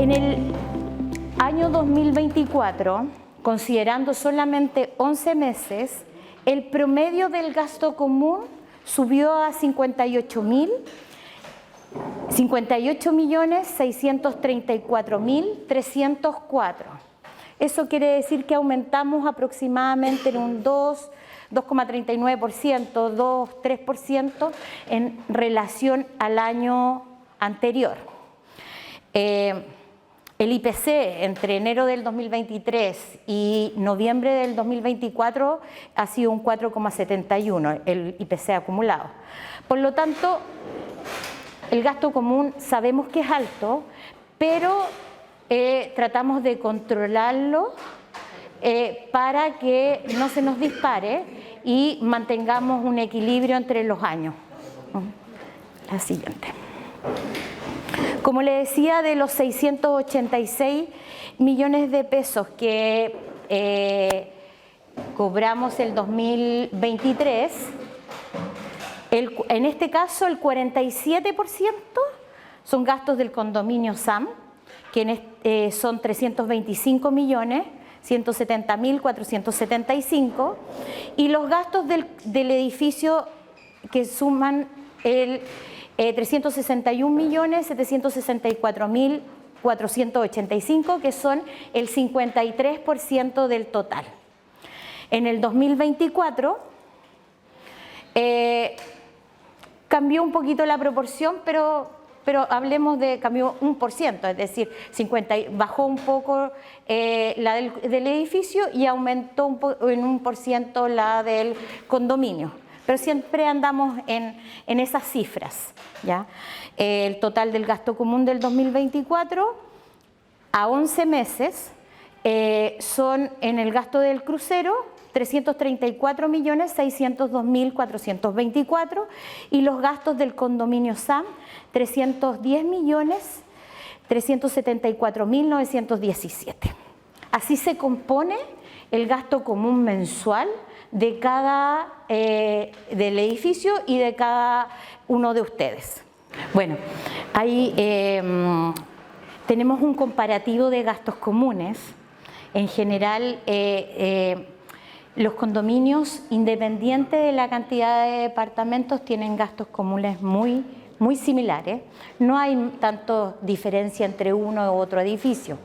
En el año 2024, considerando solamente 11 meses, el promedio del gasto común subió a 58.634.304. Eso quiere decir que aumentamos aproximadamente en un 2,39%, 2,3% en relación al año anterior. El IPC entre enero del 2023 y noviembre del 2024 ha sido un 4,71, el IPC acumulado. Por lo tanto, el gasto común sabemos que es alto, pero tratamos de controlarlo para que no se nos dispare y mantengamos un equilibrio entre los años. La siguiente. Como le decía, de los 686 millones de pesos que cobramos el 2023, en este caso el 47% son gastos del condominio SAM, que son 325.170.475, y los gastos del edificio que suman el 361.764.485, que son el 53% del total. En el 2024 cambió un poquito la proporción, pero hablemos de cambió 1%, es decir, bajó un poco la del edificio y aumentó en 1% la del condominio. Pero siempre andamos en esas cifras, ¿ya? El total del gasto común del 2024 a 11 meses son en el gasto del crucero 334.602.424 y los gastos del condominio SAM 310.374.917. Así se compone el gasto común mensual de cada del edificio y de cada uno de ustedes. Bueno, ahí tenemos un comparativo de gastos comunes. En general, los condominios, independiente de la cantidad de departamentos, tienen gastos comunes muy similares. No hay tanto diferencia entre uno u otro edificio.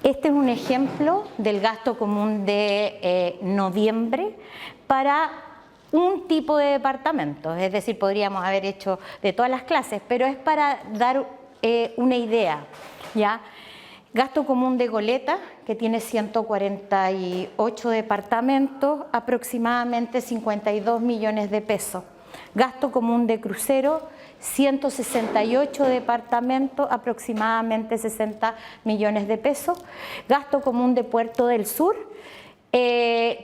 Este es un ejemplo del gasto común de noviembre para un tipo de departamento, es decir, podríamos haber hecho de todas las clases, pero es para dar una idea, ¿ya? Gasto común de Goleta, que tiene 148 departamentos, aproximadamente 52 millones de pesos. Gasto común de Crucero, 168 departamentos, aproximadamente 60 millones de pesos. Gasto común de Puerto del Sur,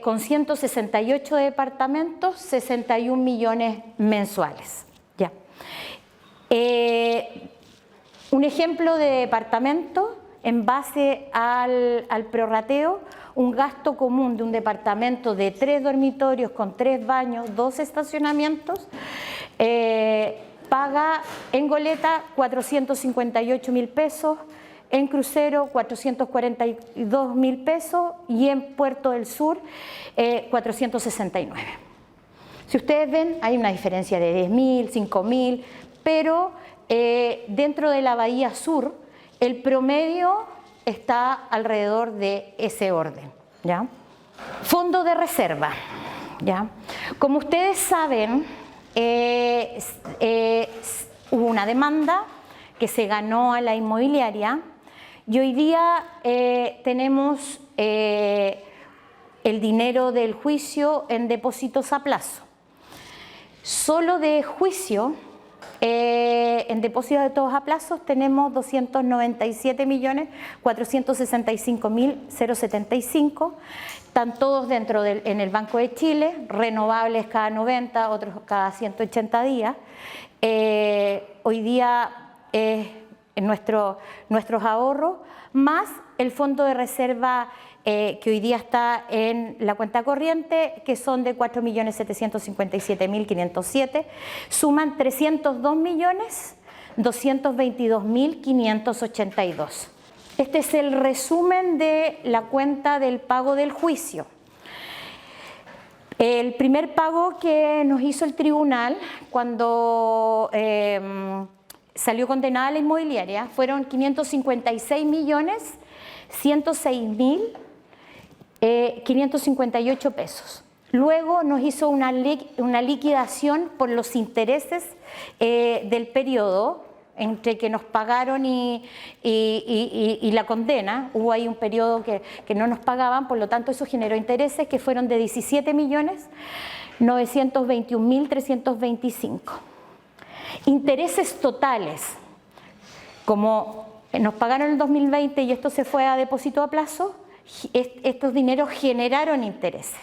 con 168 departamentos, 61 millones mensuales. Ya. Un ejemplo de departamento en base al prorrateo, un gasto común de un departamento de 3 dormitorios con 3 baños, 2 estacionamientos, paga en Goleta 458.000 pesos, en Crucero 442.000 pesos y en Puerto del Sur 469. Si ustedes ven, hay una diferencia de 10.000, 5.000, pero dentro de la Bahía Sur el promedio está alrededor de ese orden, ¿ya? Fondo de reserva, ¿ya? Como ustedes saben, hubo una demanda que se ganó a la inmobiliaria y hoy día tenemos el dinero del juicio en depósitos a plazo. Solo de juicio, en depósitos de todos a plazos tenemos 297.465.075. Están todos dentro en el Banco de Chile, renovables cada 90, otros cada 180 días. Hoy día nuestros ahorros, más el fondo de reserva que hoy día está en la cuenta corriente, que son de 4.757.507, suman 302.222.582. Este es el resumen de la cuenta del pago del juicio. El primer pago que nos hizo el tribunal cuando salió condenada la inmobiliaria fueron 556.106.558 pesos. Luego nos hizo una liquidación por los intereses del periodo entre que nos pagaron y la condena. Hubo ahí un periodo que no nos pagaban, por lo tanto eso generó intereses que fueron de 17.921.325. Intereses totales, como nos pagaron en el 2020 y esto se fue a depósito a plazo, estos dineros generaron intereses.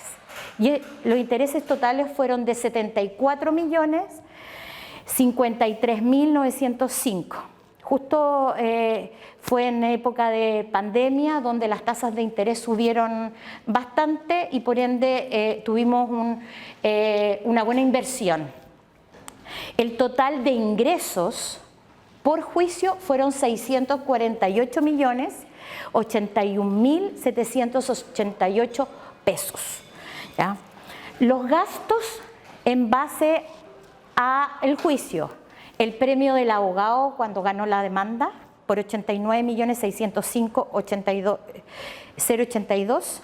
Y los intereses totales fueron de 74.053.905. Justo fue en época de pandemia donde las tasas de interés subieron bastante y por ende tuvimos una buena inversión. El total de ingresos por juicio fueron 648.081.788 pesos. ¿Ya? Los gastos en base al juicio, el premio del abogado cuando ganó la demanda por 89.605.082,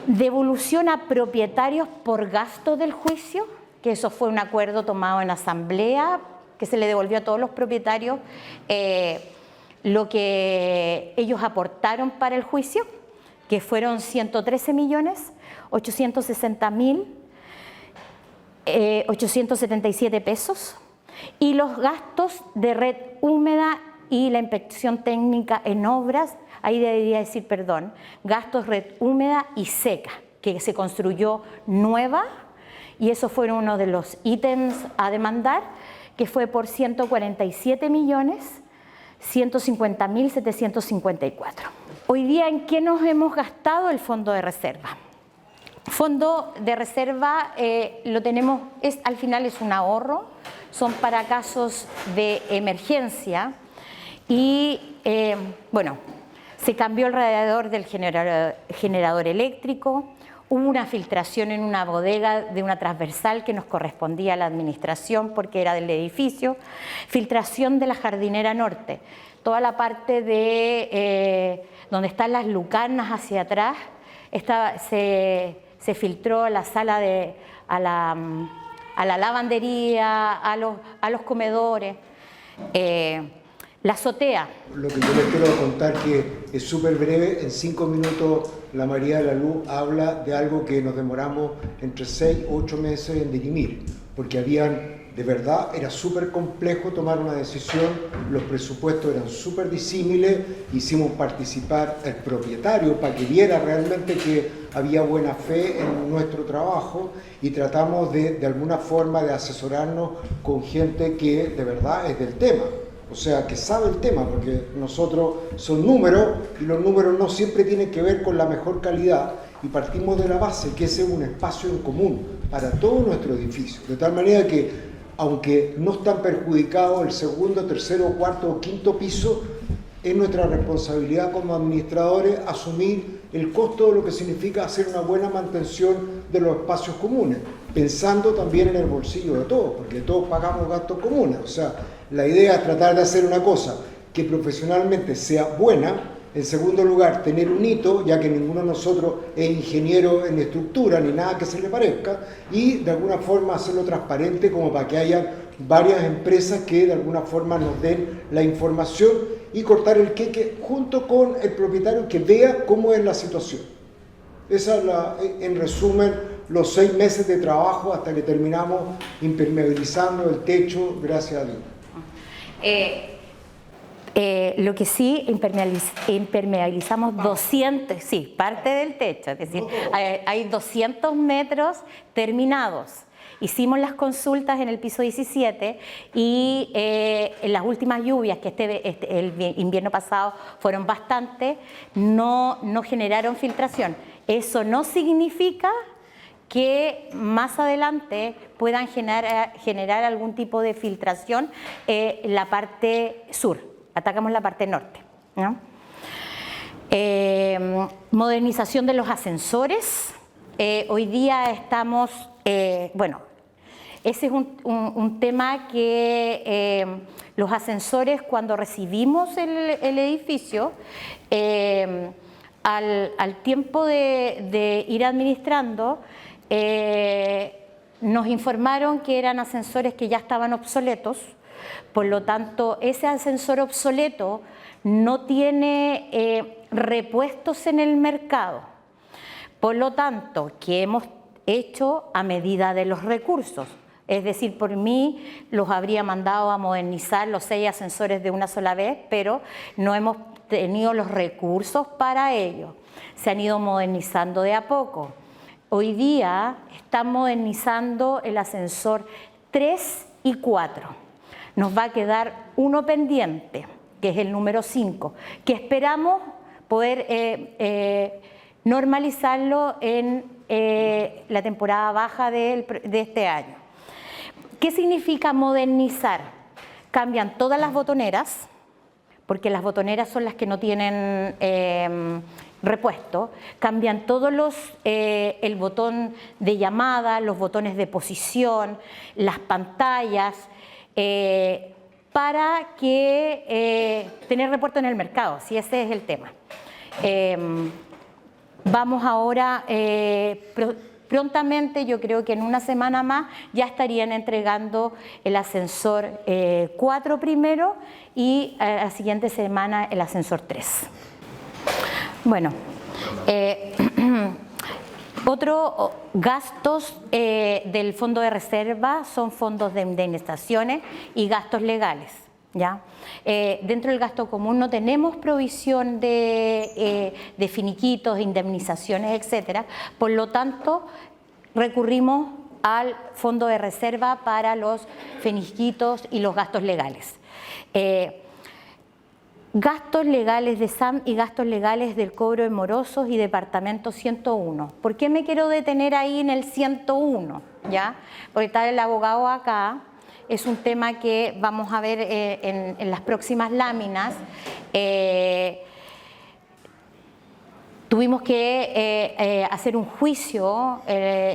devolución a propietarios por gasto del juicio, que eso fue un acuerdo tomado en asamblea, que se le devolvió a todos los propietarios lo que ellos aportaron para el juicio, que fueron 113.860.877 pesos, y los gastos de red húmeda y la inspección técnica en obras, ahí debería decir, perdón, gastos red húmeda y seca, que se construyó nueva, y eso fue uno de los ítems a demandar, que fue por 146.150.754. Hoy día, ¿en qué nos hemos gastado el fondo de reserva? Fondo de reserva lo tenemos, al final es un ahorro, son para casos de emergencia y bueno, se cambió el radiador del generador eléctrico, hubo una filtración en una bodega de una transversal que nos correspondía a la administración porque era del edificio, filtración de la jardinera norte, toda la parte de donde están las lucarnas hacia atrás, se filtró a la sala a la lavandería, a los comedores, la azotea. Lo que yo les quiero contar que es súper breve, en 5 minutos la María de la Luz habla de algo que nos demoramos entre 6 u 8 meses en dirimir, porque de verdad era súper complejo tomar una decisión, los presupuestos eran súper disímiles, hicimos participar al propietario para que viera realmente que había buena fe en nuestro trabajo y tratamos de alguna forma de asesorarnos con gente que de verdad es del tema. O sea, que sabe el tema, porque nosotros son números y los números no siempre tienen que ver con la mejor calidad y partimos de la base que ese es un espacio en común para todo nuestro edificio. De tal manera que, aunque no están perjudicados el segundo, tercero, cuarto o quinto piso, es nuestra responsabilidad como administradores asumir el costo de lo que significa hacer una buena mantención de los espacios comunes, pensando también en el bolsillo de todos, porque todos pagamos gastos comunes. O sea, la idea es tratar de hacer una cosa que profesionalmente sea buena. En segundo lugar, tener un hito, ya que ninguno de nosotros es ingeniero en estructura ni nada que se le parezca, y de alguna forma hacerlo transparente como para que haya varias empresas que de alguna forma nos den la información y cortar el queque junto con el propietario que vea cómo es la situación. Esa es en resumen, los 6 meses de trabajo hasta que terminamos impermeabilizando el techo, gracias a Dios. Lo que sí, impermeabilizamos 200, sí, parte del techo, es decir, hay 200 metros terminados. Hicimos las consultas en el piso 17 y en las últimas lluvias, que el invierno pasado fueron bastantes, no generaron filtración. Eso no significa que más adelante puedan generar algún tipo de filtración en la parte sur. Atacamos la parte norte, ¿no? Modernización de los ascensores. Hoy día estamos, bueno, ese es un tema que los ascensores, cuando recibimos el edificio, al tiempo de ir administrando, nos informaron que eran ascensores que ya estaban obsoletos. Por lo tanto, ese ascensor obsoleto no tiene repuestos en el mercado. Por lo tanto, ¿qué hemos hecho? A medida de los recursos. Es decir, por mí los habría mandado a modernizar los 6 ascensores de una sola vez, pero no hemos tenido los recursos para ello. Se han ido modernizando de a poco. Hoy día están modernizando el ascensor 3 y 4. Nos va a quedar uno pendiente, que es el número 5, que esperamos poder normalizarlo en la temporada baja de este año. ¿Qué significa modernizar? Cambian todas las botoneras, porque las botoneras son las que no tienen repuesto. Cambian todos el botón de llamada, los botones de posición, las pantallas, para que tener repuesto en el mercado, si ese es el tema. Vamos ahora, prontamente, yo creo que en una semana más, ya estarían entregando el ascensor 4 primero y a la siguiente semana el ascensor 3. Bueno, otros gastos del fondo de reserva son fondos de indemnizaciones y gastos legales, ¿ya? Dentro del gasto común no tenemos provisión de finiquitos, indemnizaciones, etcétera. Por lo tanto, recurrimos al fondo de reserva para los finiquitos y los gastos legales. Gastos legales de SAM y gastos legales del cobro de morosos y departamento 101. ¿Por qué me quiero detener ahí en el 101? ¿Ya? Porque está el abogado acá. Es un tema que vamos a ver en las próximas láminas. Tuvimos que hacer un juicio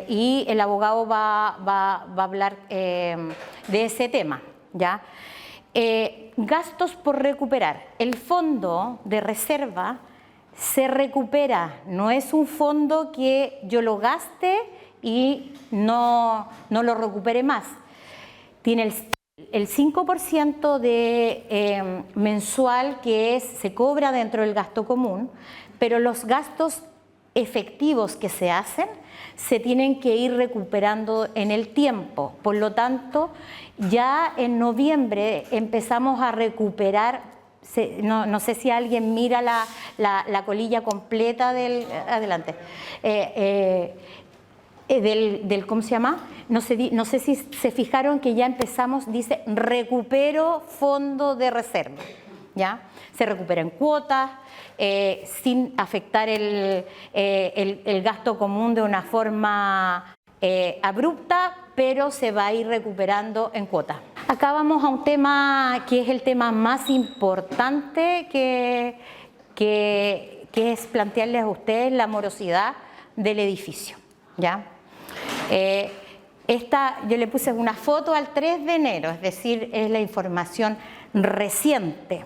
y el abogado va a hablar de ese tema, ¿ya? Gastos por recuperar. El fondo de reserva se recupera, no es un fondo que yo lo gaste y no lo recupere más. Tiene el 5% de mensual que se cobra dentro del gasto común, pero los gastos efectivos que se hacen se tienen que ir recuperando en el tiempo. Por lo tanto, ya en noviembre empezamos a recuperar, no sé si alguien mira la colilla completa del ¿cómo se llama? No sé si se fijaron que ya empezamos, dice recupero fondo de reserva, ¿ya? Se recupera en cuotas, sin afectar el gasto común de una forma abrupta, pero se va a ir recuperando en cuotas. Acá vamos a un tema que es el tema más importante, que es plantearles a ustedes la morosidad del edificio, ¿ya? Yo le puse una foto al 3 de enero, es decir, es la información reciente.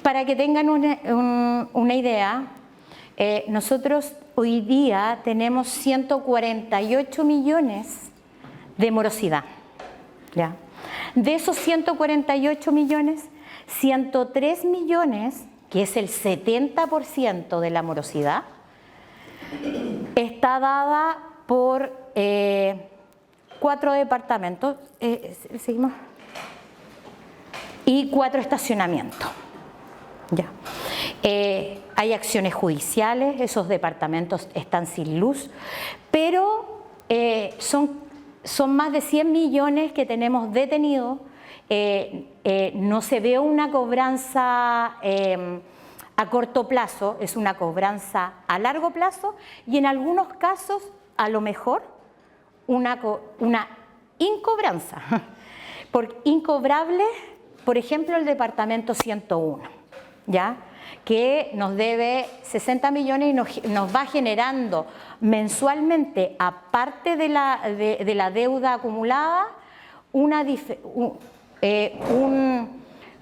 Para que tengan una idea, nosotros hoy día tenemos 148 millones de morosidad, ¿ya? De esos 148 millones, 103 millones, que es el 70% de la morosidad, está dada por 4 departamentos, seguimos, y 4 estacionamientos. Ya. Hay acciones judiciales, esos departamentos están sin luz, pero son más de 100 millones que tenemos detenidos. No se ve una cobranza a corto plazo, es una cobranza a largo plazo y en algunos casos a lo mejor una incobranza. Por incobrable, por ejemplo, el departamento 101, ¿ya?, que nos debe 60 millones y nos va generando mensualmente, aparte de la deuda acumulada, un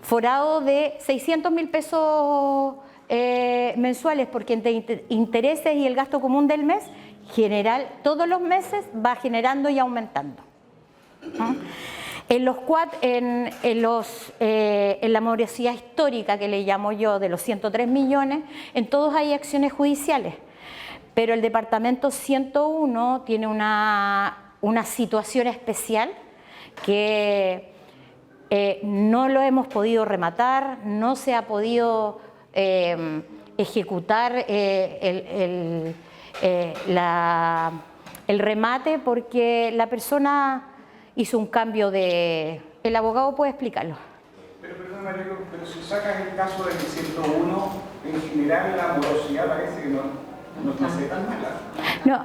forado de 600.000 pesos mensuales, porque entre intereses y el gasto común del mes, general, todos los meses va generando y aumentando. En la morosidad histórica, que le llamo yo, de los 103 millones, en todos hay acciones judiciales, pero el departamento 101 tiene una situación especial que no lo hemos podido rematar, no se ha podido ejecutar el remate, porque la persona hizo un cambio de... El abogado puede explicarlo. Pero perdón, Marielo, pero si sacas el caso del 101, en general la morosidad parece que no se tan mala. No,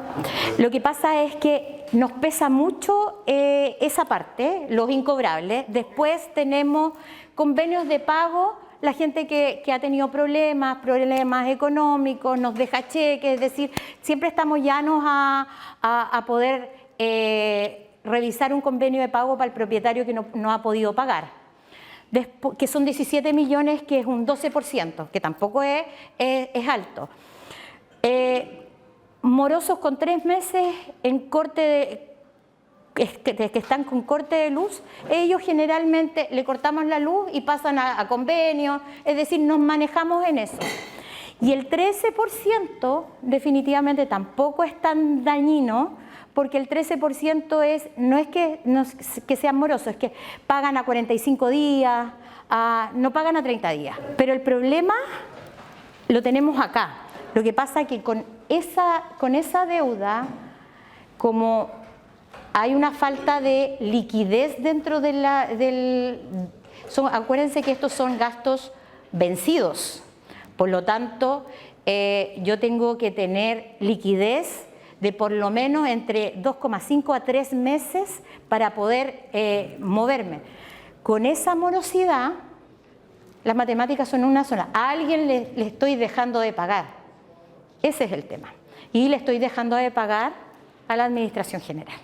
lo que pasa es que nos pesa mucho esa parte, los incobrables. Después tenemos convenios de pago, la gente que ha tenido problemas económicos, nos deja cheques, es decir, siempre estamos llanos a poder revisar un convenio de pago para el propietario que no ha podido pagar, que son 17 millones, que es un 12%, que tampoco es alto. Morosos con 3 meses en corte que están con corte de luz, ellos generalmente le cortamos la luz y pasan a convenio, es decir, nos manejamos en eso. Y el 13% definitivamente tampoco es tan dañino, porque el 13% no es que sean morosos, es que pagan a 45 días, no pagan a 30 días. Pero el problema lo tenemos acá. Lo que pasa es que con esa deuda, como hay una falta de liquidez dentro acuérdense que estos son gastos vencidos. Por lo tanto, yo tengo que tener liquidez de por lo menos entre 2,5 a 3 meses para poder moverme. Con esa morosidad, las matemáticas son una sola. A alguien le estoy dejando de pagar. Ese es el tema. Y le estoy dejando de pagar a la Administración General.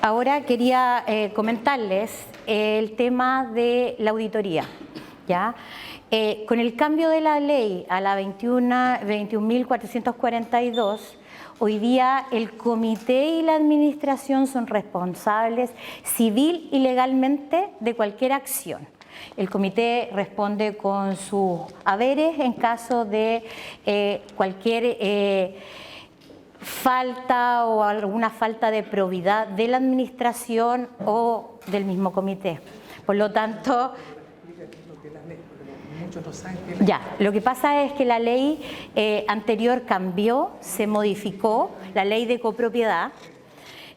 Ahora quería comentarles el tema de la auditoría, ¿ya? Con el cambio de la ley a la 21.442, hoy día el comité y la administración son responsables civil y legalmente de cualquier acción. El comité responde con sus haberes en caso de cualquier falta o alguna falta de probidad de la administración o del mismo comité. Por lo tanto, ya, lo que pasa es que la ley anterior cambió, se modificó, la ley de copropiedad,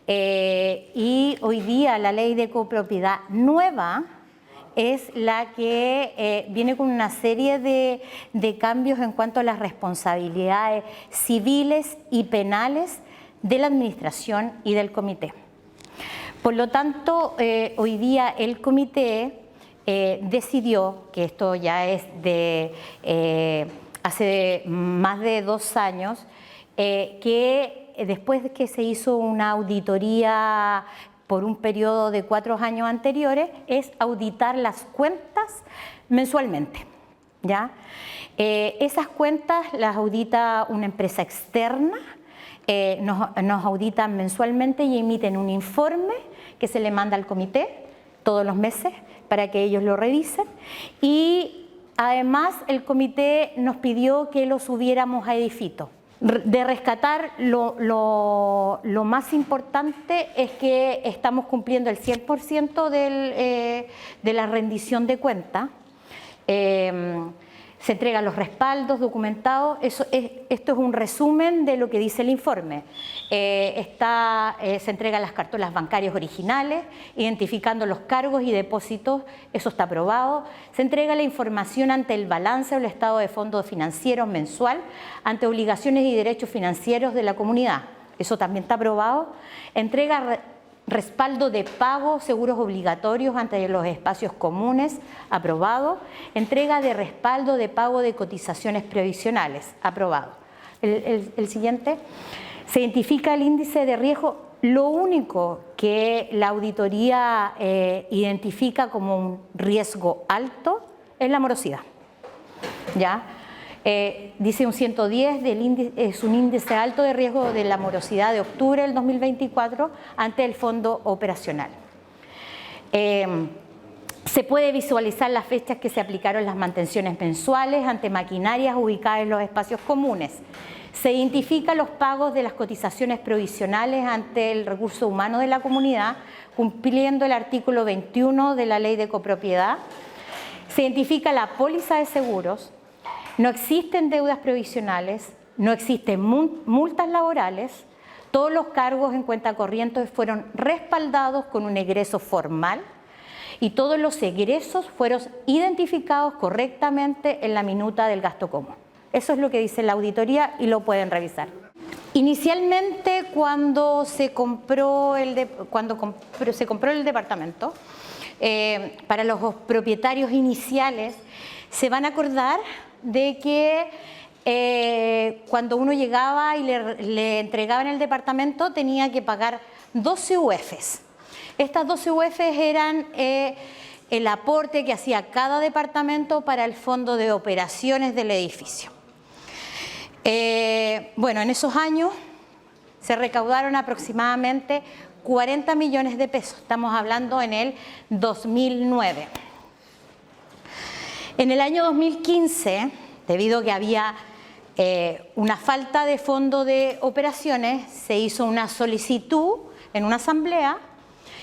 y hoy día la ley de copropiedad nueva es la que viene con una serie de cambios en cuanto a las responsabilidades civiles y penales de la administración y del comité. Por lo tanto, hoy día el comité decidió, que esto ya es de hace más de 2 años, que después de que se hizo una auditoría por un periodo de 4 años anteriores, es auditar las cuentas mensualmente, ¿ya? Esas cuentas las audita una empresa externa, nos auditan mensualmente y emiten un informe que se le manda al comité todos los meses para que ellos lo revisen, y además el comité nos pidió que lo subiéramos a Edifito. De rescatar, lo más importante es que estamos cumpliendo el 100% de la rendición de cuenta. Se entregan los respaldos documentados. Esto es un resumen de lo que dice el informe. Se entregan las cartolas bancarias originales, identificando los cargos y depósitos, eso está aprobado. Se entrega la información ante el balance o el estado de fondos financieros mensual, ante obligaciones y derechos financieros de la comunidad, eso también está aprobado. Entrega respaldo de pago, seguros obligatorios ante los espacios comunes, aprobado. Entrega de respaldo de pago de cotizaciones previsionales, aprobado. El siguiente. Se identifica el índice de riesgo. Lo único que la auditoría identifica como un riesgo alto es la morosidad. ¿Ya? Dice un 110, es un índice alto de riesgo de la morosidad de octubre del 2024 ante el fondo operacional. Se puede visualizar las fechas que se aplicaron las mantenciones mensuales ante maquinarias ubicadas en los espacios comunes. Se identifican los pagos de las cotizaciones provisionales ante el recurso humano de la comunidad, cumpliendo el artículo 21 de la Ley de Copropiedad. Se identifica la póliza de seguros. No existen deudas provisionales, no existen multas laborales. Todos los cargos en cuenta corriente fueron respaldados con un egreso formal y todos los egresos fueron identificados correctamente en la minuta del gasto común. Eso es lo que dice la auditoría y lo pueden revisar. Inicialmente, cuando se compró el departamento, para los propietarios iniciales, se van a acordar de que cuando uno llegaba y le entregaban el departamento tenía que pagar 12 UFs. Estas 12 UFs eran el aporte que hacía cada departamento para el fondo de operaciones del edificio. Bueno, en esos años se recaudaron aproximadamente 40 millones de pesos. Estamos hablando en el 2009. En el año 2015, debido a que había una falta de fondo de operaciones, se hizo una solicitud en una asamblea,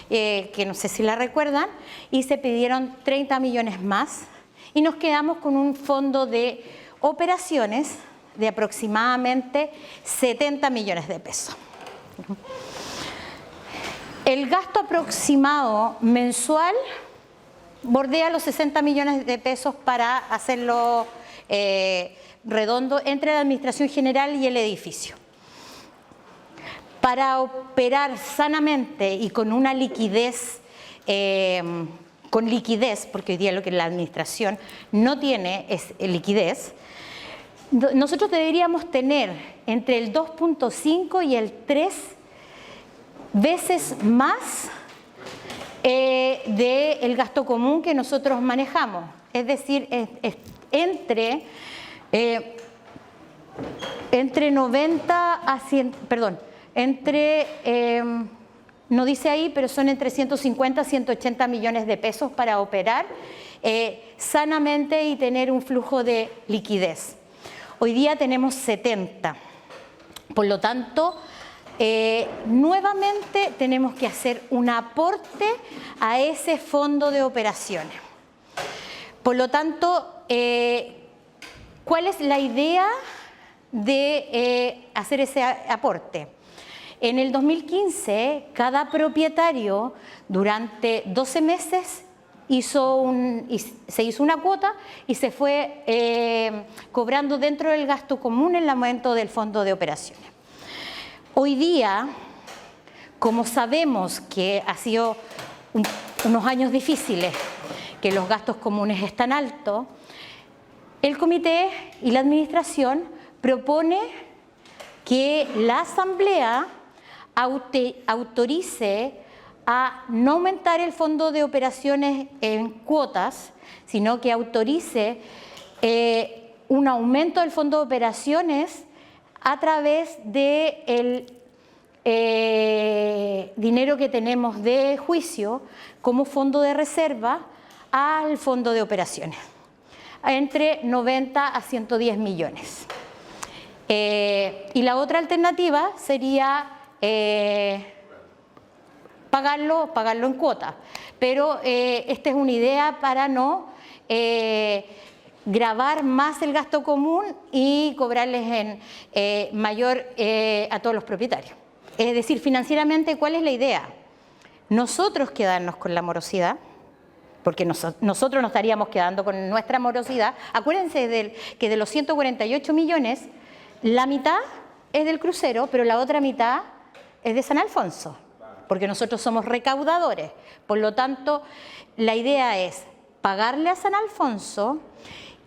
que no sé si la recuerdan, y se pidieron 30 millones más y nos quedamos con un fondo de operaciones de aproximadamente 70 millones de pesos. El gasto aproximado mensual bordea los 60 millones de pesos para hacerlo redondo entre la Administración General y el edificio. Para operar sanamente y con una liquidez, porque hoy día lo que la Administración no tiene es liquidez, nosotros deberíamos tener entre el 2.5 y el 3 veces más del gasto común que nosotros manejamos. Es decir, entre 90 a 100, perdón, no dice ahí, pero son entre 150 a 180 millones de pesos para operar sanamente y tener un flujo de liquidez. Hoy día tenemos 70. Por lo tanto, nuevamente tenemos que hacer un aporte a ese fondo de operaciones. Por lo tanto, ¿cuál es la idea de hacer ese aporte? En el 2015, cada propietario durante 12 meses se hizo una cuota y se fue cobrando dentro del gasto común en el aumento del fondo de operaciones. Hoy día, como sabemos que ha sido unos años difíciles, que los gastos comunes están altos, el comité y la administración propone que la asamblea autorice a no aumentar el fondo de operaciones en cuotas, sino que autorice un aumento del fondo de operaciones a través del dinero que tenemos de juicio como fondo de reserva al fondo de operaciones, entre 90 a 110 millones. Y la otra alternativa sería pagarlo en cuota, pero esta es una idea para no gravar más el gasto común y cobrarles en mayor a todos los propietarios. Es decir, financieramente, ¿cuál es la idea? Nosotros quedarnos con la morosidad, porque nosotros nos estaríamos quedando con nuestra morosidad. Acuérdense que de los 148 millones, la mitad es del crucero, pero la otra mitad es de San Alfonso. porque nosotros somos recaudadores. Por lo tanto, la idea es pagarle a San Alfonso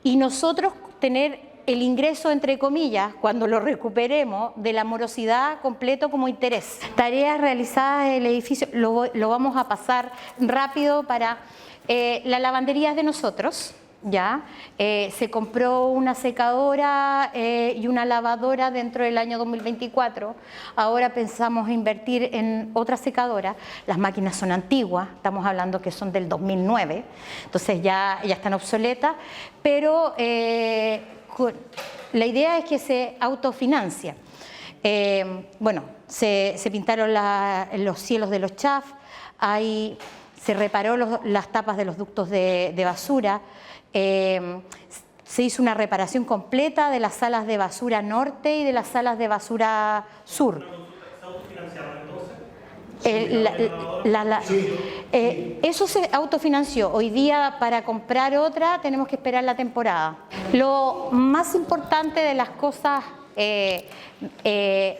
y nosotros tener el ingreso, entre comillas, cuando lo recuperemos, de la morosidad completo como interés. Tareas realizadas en el edificio, lo vamos a pasar rápido para la lavandería es de nosotros. Ya, se compró una secadora y una lavadora dentro del año 2024. Ahora pensamos invertir en otra secadora. Las máquinas son antiguas, estamos hablando que son del 2009, entonces ya están obsoletas, pero la idea es que se autofinancia. Bueno, se pintaron los cielos de los CHAF, se reparó las tapas de los ductos de basura. Se hizo una reparación completa de las salas de basura norte y de las salas de basura sur. ¿Está autofinanciado entonces? Eso se autofinanció. Hoy día para comprar otra tenemos que esperar la temporada. Lo más importante de las cosas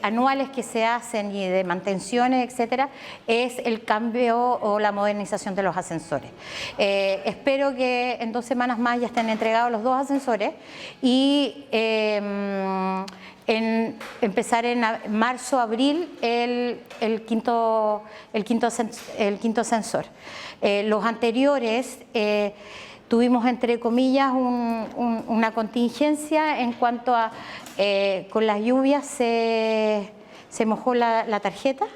anuales que se hacen y de mantenciones, etcétera, es el cambio o la modernización de los ascensores. Espero que en 2 semanas más ya estén entregados los 2 ascensores y empezar en marzo, abril el quinto ascensor. Los anteriores tuvimos, entre comillas, una contingencia en cuanto a con las lluvias se mojó la tarjeta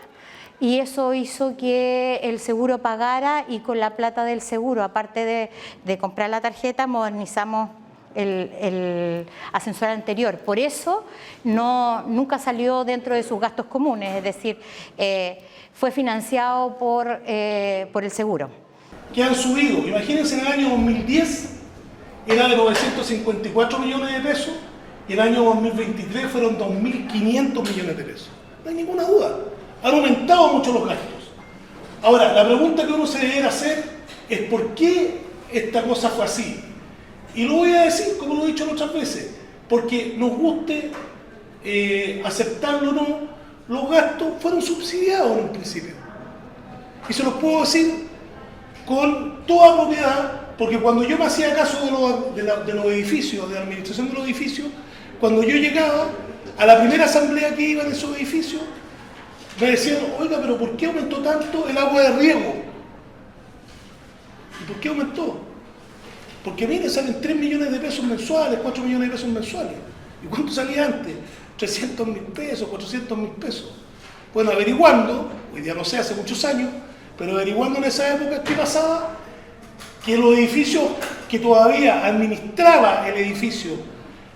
y eso hizo que el seguro pagara, y con la plata del seguro, aparte de comprar la tarjeta, modernizamos el ascensor anterior. Por eso nunca salió dentro de sus gastos comunes, es decir, fue financiado por el seguro. Que han subido, imagínense, en el año 2010 era de 954 millones de pesos y el año 2023 fueron 2.500 millones de pesos. No hay ninguna duda, han aumentado mucho los gastos. Ahora, la pregunta que uno se debería hacer es ¿por qué esta cosa fue así? Y lo voy a decir, como lo he dicho otras veces, porque nos guste aceptarlo o no, los gastos fueron subsidiados en un principio. Y se los puedo decir con toda propiedad, porque cuando yo me hacía caso de los edificios, de la administración de los edificios, cuando yo llegaba a la primera asamblea que iba en esos edificios, me decían, oiga, pero ¿por qué aumentó tanto el agua de riego? ¿Y por qué aumentó? Porque mire, salen 3 millones de pesos mensuales, 4 millones de pesos mensuales. ¿Y cuánto salía antes? 300.000 pesos, 400.000 pesos. Bueno, averiguando, hoy día no sé, hace muchos años, pero averiguando en esa época qué pasaba, que los edificios que todavía administraba el edificio,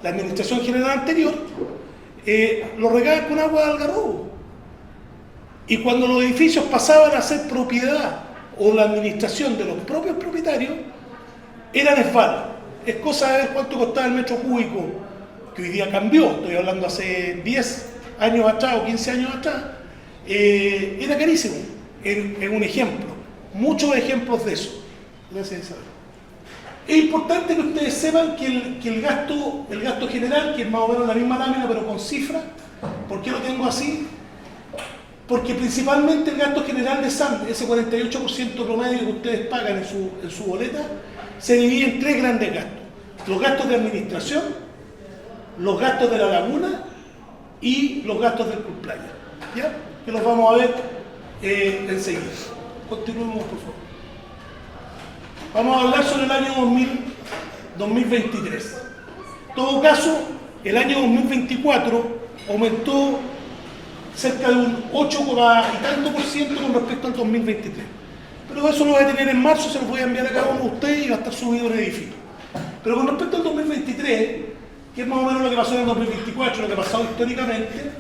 la administración general anterior, lo regaban con agua de algarrobo. Y cuando los edificios pasaban a ser propiedad o la administración de los propios propietarios, eran esvalos. Es cosa de ver cuánto costaba el metro cúbico, que hoy día cambió, estoy hablando hace 10 años atrás o 15 años atrás, era carísimo. Es un ejemplo, muchos ejemplos de eso. Gracias, Isabel. Es importante que ustedes sepan que el gasto general, que es más o menos la misma lámina pero con cifras. ¿Por qué lo tengo así? Porque principalmente el gasto general de SAM, ese 48% promedio que ustedes pagan en su boleta, se divide en 3 grandes gastos: los gastos de administración, los gastos de la laguna y los gastos del cumpleaños, ¿ya? Que los vamos a ver enseguida. Continuemos, por favor. Vamos a hablar sobre el año 2023. En todo caso, el año 2024 aumentó cerca de un 8, y tanto por ciento con respecto al 2023. Pero eso lo voy a tener en marzo, se lo voy a enviar a cada uno de ustedes y va a estar subido en el edificio. Pero con respecto al 2023, que es más o menos lo que pasó en el 2024, lo que ha pasado históricamente,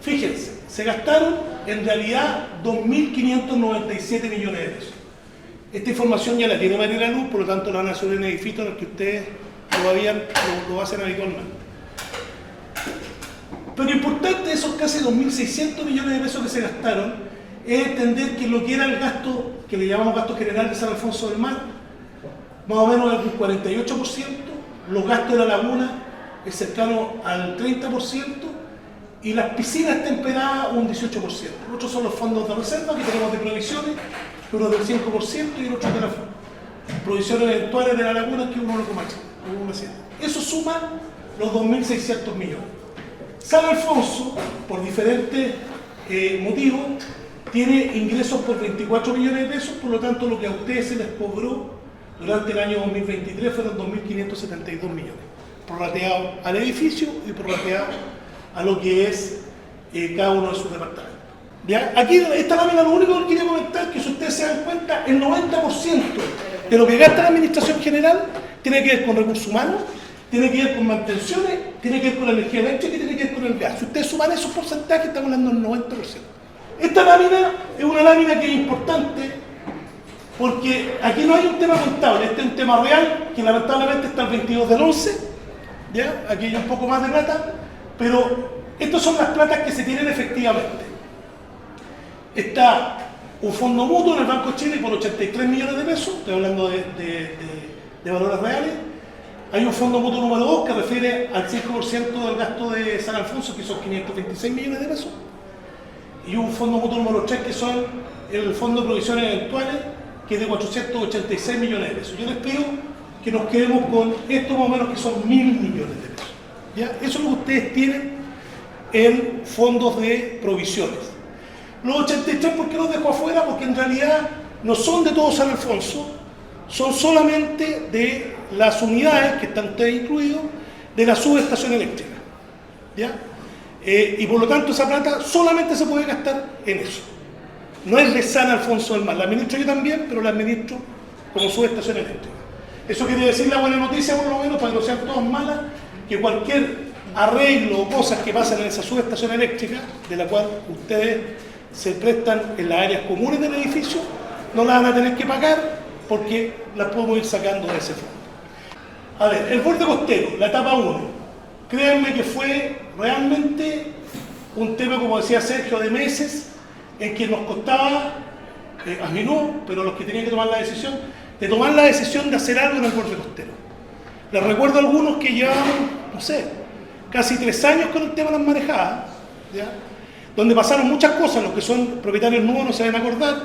fíjense, se gastaron en realidad 2.597 millones de pesos. Esta información ya la tiene María Luz, por lo tanto la van a subir en el edificio en el que ustedes lo hacen habitualmente. Pero importante de esos casi 2.600 millones de pesos que se gastaron es entender que lo que era el gasto, que le llamamos gasto general de San Alfonso del Mar, más o menos el 48%, los gastos de la laguna es cercano al 30%, y las piscinas temperadas un 18%. Los otros son los fondos de reserva que tenemos de provisiones, que uno es del 5% y el otro de las provisiones eventuales de la laguna, que es 1,7%. Eso suma los 2.600 millones. San Alfonso, por diferentes motivos, tiene ingresos por 24 millones de pesos, por lo tanto lo que a ustedes se les cobró durante el año 2023 fueron 2.572 millones, prorrateado al edificio y prorrateado a lo que es cada uno de sus departamentos. ¿Ya? Aquí esta lámina lo único que quería comentar es que si ustedes se dan cuenta, el 90% de lo que gasta la administración general tiene que ver con recursos humanos, tiene que ver con mantenciones, tiene que ver con la energía eléctrica y tiene que ver con el gas. Si ustedes suman esos porcentajes, estamos hablando del 90%. Esta lámina es una lámina que es importante porque aquí no hay un tema contable, este es un tema real que lamentablemente está el 22 del 11, ¿ya? Aquí hay un poco más de plata, pero estas son las platas que se tienen efectivamente. Está un fondo mutuo en el Banco de Chile por 83 millones de pesos, estoy hablando de valores reales. Hay un fondo mutuo número 2 que refiere al 5% del gasto de San Alfonso, que son 526 millones de pesos. Y un fondo mutuo número 3 que son el fondo de provisiones eventuales, que es de 486 millones de pesos. Yo les pido que nos quedemos con esto más o menos que son 1.000 millones de pesos. ¿Ya? Eso es lo que ustedes tienen en fondos de provisiones. Los 83, ¿por qué los dejo afuera? Porque en realidad no son de todo San Alfonso, son solamente de las unidades, que están ustedes incluidos, de la subestación eléctrica. ¿Ya? Y por lo tanto esa plata solamente se puede gastar en eso. No es de San Alfonso del Mar, la administro yo también, pero la administro como subestación eléctrica. Eso quiere decir la buena noticia, por lo menos, para que no sean todas malas, que cualquier arreglo o cosas que pasan en esa subestación eléctrica, de la cual ustedes se prestan en las áreas comunes del edificio, no las van a tener que pagar porque las podemos ir sacando de ese fondo. A ver, el borde costero, la etapa 1, créanme que fue realmente un tema, como decía Sergio, de meses, en que nos costaba, a mí no, pero los que tenían que tomar la decisión, de hacer algo en el borde costero. Les recuerdo a algunos que llevaban, no sé, casi 3 años con el tema de las marejadas, ¿ya? Donde pasaron muchas cosas, los que son propietarios nuevos no se deben acordar,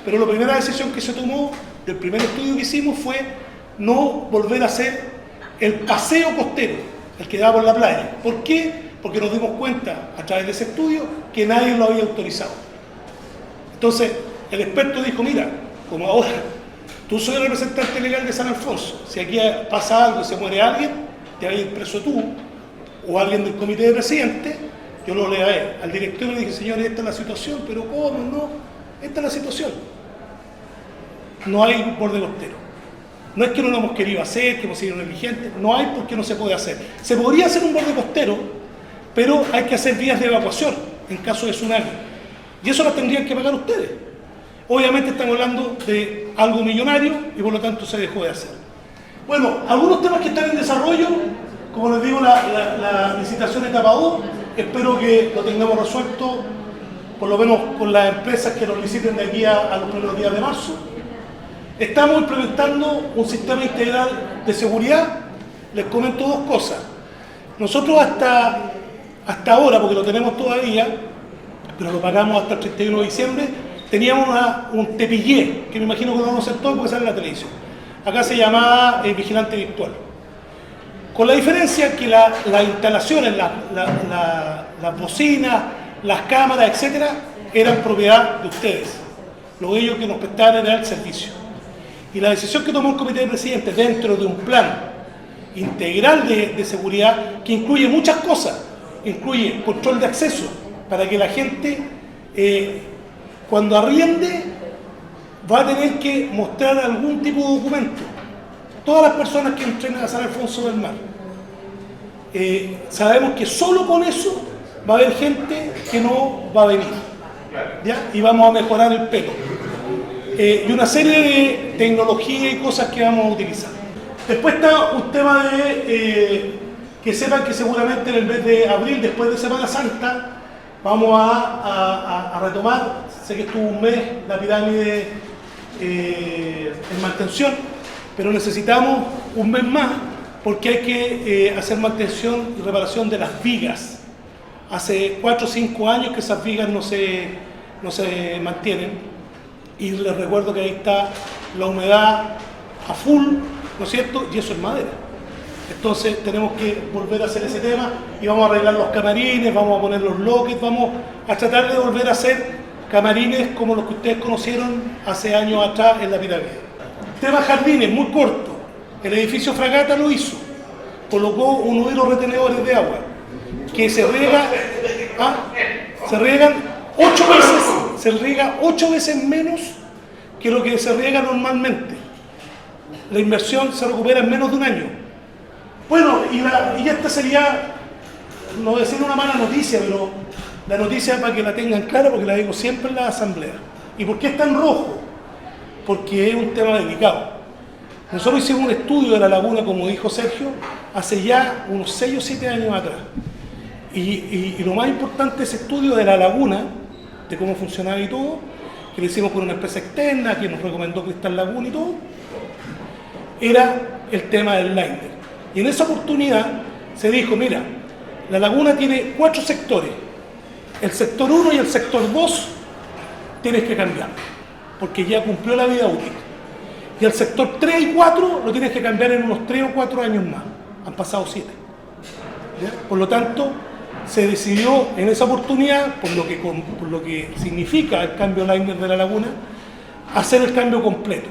pero la primera decisión que se tomó del primer estudio que hicimos fue no volver a hacer el paseo costero, el que daba por la playa. ¿Por qué? Porque nos dimos cuenta a través de ese estudio que nadie lo había autorizado. Entonces, el experto dijo, mira, como ahora tú soy el representante legal de San Alfonso, si aquí pasa algo y se muere alguien, te vas a ir preso tú o alguien del comité de presidentes. Yo lo leí a él, al director le dije, señor, esta es la situación, pero ¿cómo? No, esta es la situación. No hay borde costero. No es que no lo hemos querido hacer, que hemos sido negligentes, no hay porque no se puede hacer. Se podría hacer un borde costero, pero hay que hacer vías de evacuación en caso de tsunami. Y eso lo tendrían que pagar ustedes. Obviamente estamos hablando de algo millonario y por lo tanto se dejó de hacer. Bueno, algunos temas que están en desarrollo, como les digo, la licitación etapa 2, espero que lo tengamos resuelto, por lo menos con las empresas que nos liciten de aquí a los primeros días de marzo. Estamos implementando un sistema integral de seguridad. Les comento 2 cosas. Nosotros hasta ahora, porque lo tenemos todavía, pero lo pagamos hasta el 31 de diciembre, teníamos un tepillé, que me imagino que lo conocen todos porque sale en la televisión. Acá se llamaba vigilante virtual. Con la diferencia que las instalaciones, las bocinas, las cámaras, etcétera, eran propiedad de ustedes. Lo que ellos que nos prestaban era el servicio. Y la decisión que tomó el comité de presidentes dentro de un plan integral de seguridad que incluye muchas cosas, incluye control de acceso para que la gente cuando arriende va a tener que mostrar algún tipo de documento. Todas las personas que entren a San Alfonso del Mar, sabemos que solo con eso va a haber gente que no va a venir, ¿ya? Y vamos a mejorar el pelo. Y una serie de tecnología y cosas que vamos a utilizar. Después está un tema de que sepan que seguramente en el mes de abril, después de Semana Santa, vamos a retomar, sé que estuvo un mes la pirámide en mantención, pero necesitamos un mes más porque hay que hacer mantención y reparación de las vigas hace 4 o 5 años que esas vigas no se mantienen, y les recuerdo que ahí está la humedad a full, ¿no es cierto? Y eso es madera. Entonces tenemos que volver a hacer ese tema y vamos a arreglar los camarines, vamos a poner los lockets, vamos a tratar de volver a hacer camarines como los que ustedes conocieron hace años atrás en la pirámide. Tema jardines, muy corto. El edificio Fragata lo hizo. Colocó unos retenedores de agua que se riegan 8 veces, se riega 8 veces menos que lo que se riega normalmente. La inversión se recupera en menos de un año. Bueno, y esta sería, no voy a decir una mala noticia, pero la noticia para que la tengan clara, porque la digo siempre en la asamblea. ¿Y por qué está en rojo? Porque es un tema delicado. Nosotros hicimos un estudio de la laguna, como dijo Sergio, hace ya unos 6 o 7 años atrás. Y lo más importante de ese estudio de la laguna, de cómo funcionaba y todo, que lo hicimos con una empresa externa que nos recomendó Cristal Laguna y todo, era el tema del liner. Y en esa oportunidad se dijo, mira, la laguna tiene 4 sectores. El sector 1 y el sector 2 tienes que cambiar, porque ya cumplió la vida útil. Y el sector 3 y 4 lo tienes que cambiar en unos 3 o 4 años más. Han pasado 7. ¿Ya? Por lo tanto, se decidió en esa oportunidad, por lo que significa el cambio liner de la laguna, hacer el cambio completo.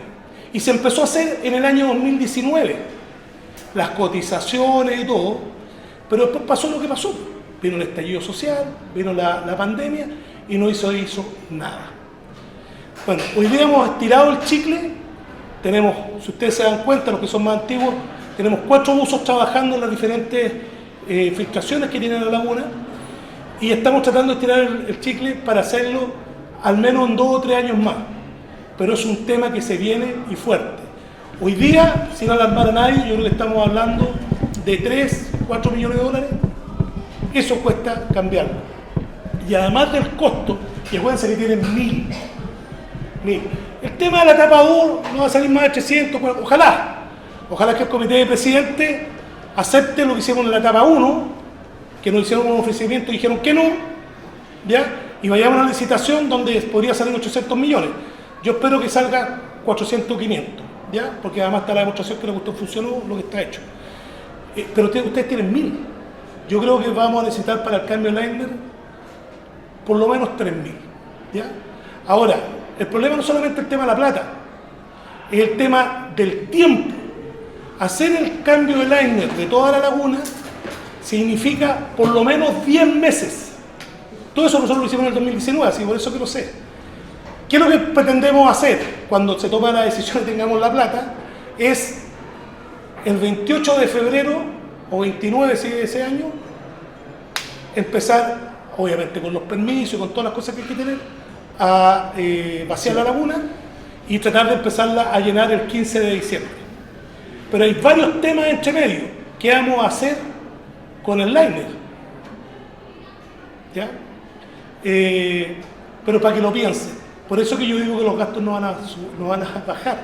Y se empezó a hacer en el año 2019. Las cotizaciones y todo, pero después pasó lo que pasó. Vino el estallido social, vino la pandemia y no hizo nada. Bueno, hoy día hemos estirado el chicle, tenemos, si ustedes se dan cuenta, los que son más antiguos, tenemos 4 buzos trabajando en las diferentes filtraciones que tiene la laguna y estamos tratando de estirar el chicle para hacerlo al menos en 2 o 3 años más. Pero es un tema que se viene y fuerte. Hoy día, sin alarmar a nadie, yo creo que estamos hablando de 3, 4 millones de dólares. Eso cuesta cambiarlo. Y además del costo, y acuérdense que tienen 1000. El tema de la etapa 2 no va a salir más de 300, ojalá que el comité de presidentes acepte lo que hicimos en la etapa 1, que nos hicieron un ofrecimiento y dijeron que no, ¿ya? Y vayamos a una licitación donde podría salir 800 millones. Yo espero que salga 400 o 500. ¿Ya? Porque además está la demostración que la cuestión funcionó, lo que está hecho. Pero ustedes tienen 1000. Yo creo que vamos a necesitar para el cambio liner por lo menos 3000. ¿Ya? Ahora, el problema no es solamente el tema de la plata, es el tema del tiempo. Hacer el cambio de liner de toda la laguna significa por lo menos 10 meses. Todo eso nosotros lo hicimos en el 2019, así por eso que lo sé. ¿Qué es lo que pretendemos hacer cuando se toma la decisión y tengamos la plata? Es el 28 de febrero o 29 de ese año empezar, obviamente con los permisos y con todas las cosas que hay que tener, a vaciar la laguna y tratar de empezarla a llenar el 15 de diciembre. Pero hay varios temas entre medio. ¿Qué vamos a hacer con el liner? ¿Ya? Pero para que lo piensen. Por eso que yo digo que los gastos no van a bajar,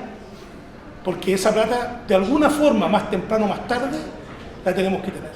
porque esa plata, de alguna forma, más temprano o más tarde, la tenemos que tener.